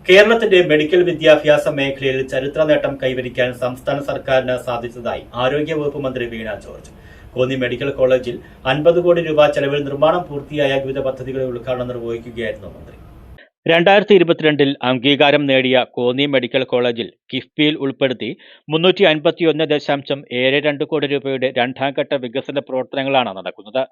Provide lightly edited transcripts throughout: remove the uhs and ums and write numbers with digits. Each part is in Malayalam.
കേരളത്തിന്റെ മെഡിക്കൽ വിദ്യാഭ്യാസ മേഖലയിൽ ചരിത്ര നേട്ടം കൈവരിക്കാൻ സംസ്ഥാന സർക്കാരിന് സാധിച്ചതായി ആരോഗ്യവകുപ്പ് മന്ത്രി വീണ ജോർജ്. കോന്നി മെഡിക്കൽ കോളേജിൽ 50 കോടി രൂപ ചെലവിൽ നിർമ്മാണം പൂർത്തിയായ വിവിധ പദ്ധതികളുടെ ഉദ്ഘാടനം നിർവഹിക്കുകയായിരുന്നു മന്ത്രി. 2022 അംഗീകാരം നേടിയ കോന്നി മെഡിക്കൽ കോളേജിൽ കിഫ്ബിയിൽ ഉൾപ്പെടുത്തി 351.72 കോടി രൂപയുടെ രണ്ടാംഘട്ട വികസന പ്രവർത്തനങ്ങളാണ് നടക്കുന്നത്.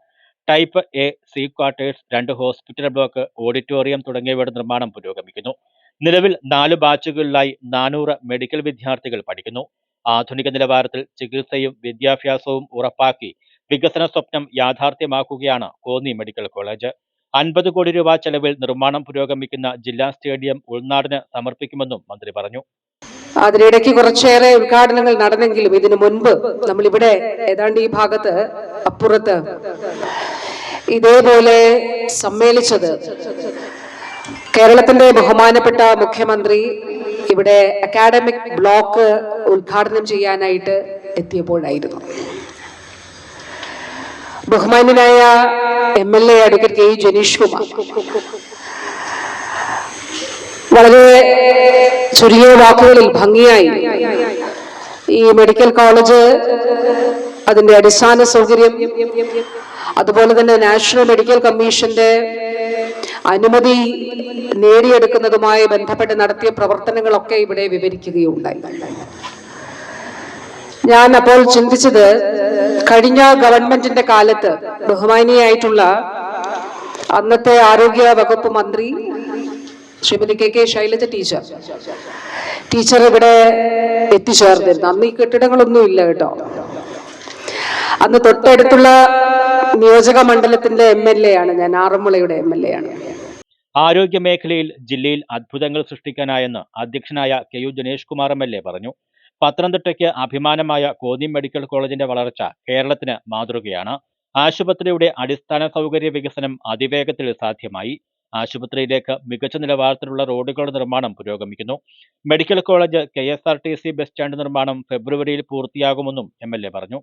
Type A, C quarters, 2 hospital block, auditorium തുടങ്ങിയവയുടെ നിർമ്മാണം പുരോഗമിക്കുന്നു. നിലവിൽ 4 ബാച്ചുകളിലായി 400 മെഡിക്കൽ വിദ്യാർത്ഥികൾ പഠിക്കുന്നു. ആധുനിക നിലവാരത്തിൽ ചികിത്സയും വിദ്യാഭ്യാസവും ഉറപ്പാക്കി വികസന സ്വപ്നം യാഥാർത്ഥ്യമാക്കുകയാണ് കോന്നി മെഡിക്കൽ കോളേജ്. 50 കോടി രൂപ ചെലവിൽ നിർമ്മാണം പുരോഗമിക്കുന്ന ജില്ലാ സ്റ്റേഡിയം ഉൾനാടിന് സമർപ്പിക്കുമെന്നും മന്ത്രി പറഞ്ഞു. അതിനിടയ്ക്ക് കുറച്ചേറെ ഉദ്ഘാടനങ്ങൾ നടന്നെങ്കിലും ഇതിനു മുൻപ് നമ്മളിവിടെ ഏതാണ്ട് ഈ ഭാഗത്ത് അപ്പുറത്ത് ഇതേപോലെ സമ്മേളിച്ചത് കേരളത്തിന്റെ ബഹുമാനപ്പെട്ട മുഖ്യമന്ത്രി ഇവിടെ അക്കാഡമിക് ബ്ലോക്ക് ഉദ്ഘാടനം ചെയ്യാനായിട്ട് എത്തിയപ്പോഴായിരുന്നു. ബഹുമാന്യനായ MLA advocate K Janeesh Kumar വളരെ ചുരുങ്ങിയ വാക്കുകളിൽ ഭംഗിയായി ഈ മെഡിക്കൽ കോളേജ്, അതിന്റെ അടിസ്ഥാന സൗകര്യം, അതുപോലെ തന്നെ നാഷണൽ മെഡിക്കൽ കമ്മീഷന്റെ അനുമതി നേടിയെടുക്കുന്നതുമായി ബന്ധപ്പെട്ട് നടത്തിയ പ്രവർത്തനങ്ങളൊക്കെ ഇവിടെ വിവരിക്കുകയുണ്ടായി. ഞാൻ അപ്പോൾ ചിന്തിച്ചത്, കഴിഞ്ഞ ഗവൺമെന്റിന്റെ കാലത്ത് ബഹുമാനിയായിട്ടുള്ള അന്നത്തെ ആരോഗ്യ വകുപ്പ് മന്ത്രി ശ്രീമതി KK ശൈലജ ടീച്ചർ ഇവിടെ എത്തിച്ചേർന്നിരുന്നു. അന്ന് ഈ കെട്ടിടങ്ങളൊന്നും ഇല്ല കേട്ടോ. അന്ന് തൊട്ടടുത്തുള്ള നിയോജക മണ്ഡലത്തിന്റെ MLA ആണ് ഞാൻ, ആറന്മുളയുടെ MLA ആണ്. ആരോഗ്യ മേഖലയിൽ ജില്ലയിൽ അത്ഭുതങ്ങൾ സൃഷ്ടിക്കാനായെന്ന് അധ്യക്ഷനായ KU ജനേഷ് കുമാർ MLA പറഞ്ഞു. പത്തനംതിട്ടയ്ക്ക് അഭിമാനമായ കോന്നി മെഡിക്കൽ കോളേജിന്റെ വളർച്ച കേരളത്തിന് മാതൃകയാണ്. ആശുപത്രിയുടെ അടിസ്ഥാന സൗകര്യ വികസനം അതിവേഗത്തിൽ സാധ്യമായി. ആശുപത്രിയിലേക്ക് മികച്ച നിലവാരത്തിലുള്ള റോഡുകളുടെ നിർമ്മാണം പുരോഗമിക്കുന്നു. Medical college KSRTC bus stand നിർമ്മാണം ഫെബ്രുവരിയിൽ പൂർത്തിയാകുമെന്നും MLA പറഞ്ഞു.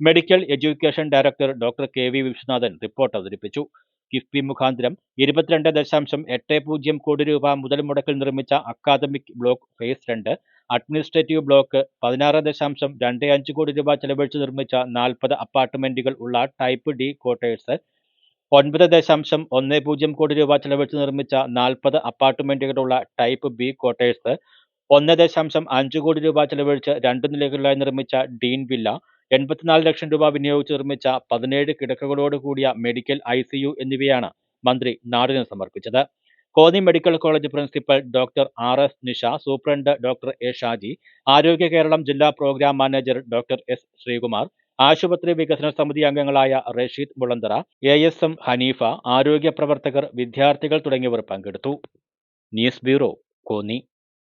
Medical education director doctor KV Viswanathan report അവതരിപ്പിച്ചു. കിഫ്ബി മുഖാന്തരം 22.80 കോടി രൂപ മുതൽ മുടക്കിൽ നിർമ്മിച്ച academic block phase 2, administrative block 16.25 crore രൂപ ചെലവഴിച്ച് നിർമ്മിച്ച 40 അപ്പാർട്ട്മെന്റുകൾ ഉള്ള ടൈപ്പ് D ക്വാർട്ടേഴ്സ്, 9.10 കോടി രൂപ ചെലവഴിച്ച് നിർമ്മിച്ച 40 അപ്പാർട്ട്മെന്റുകളുള്ള ടൈപ്പ് B ക്വാർട്ടേഴ്സ്, 1.5 കോടി രൂപ ചെലവഴിച്ച് 2 നിലകളിലായി നിർമ്മിച്ച ഡീൻ വില്ല, 84 ലക്ഷം രൂപ വിനിയോഗിച്ച് നിർമ്മിച്ച 17 കിടക്കകളോട് കൂടിയ മെഡിക്കൽ ICU എന്നിവയാണ് മന്ത്രി നാടിന് സമർപ്പിച്ചത്. Konni medical college principal doctor RS Nisha, superintendent doctor A Shaji, Arogya Keralam ജില്ലാ program manager doctor S Sreekumar, ആശുപത്രി വികസന സമിതി അംഗങ്ങളായ റഷീദ് മുളന്തറ, ASM ഹനീഫ, ആരോഗ്യ പ്രവർത്തകർ, വിദ്യാർത്ഥികൾ തുടങ്ങിയവർ പങ്കെടുത്തു. News bureau, Konni.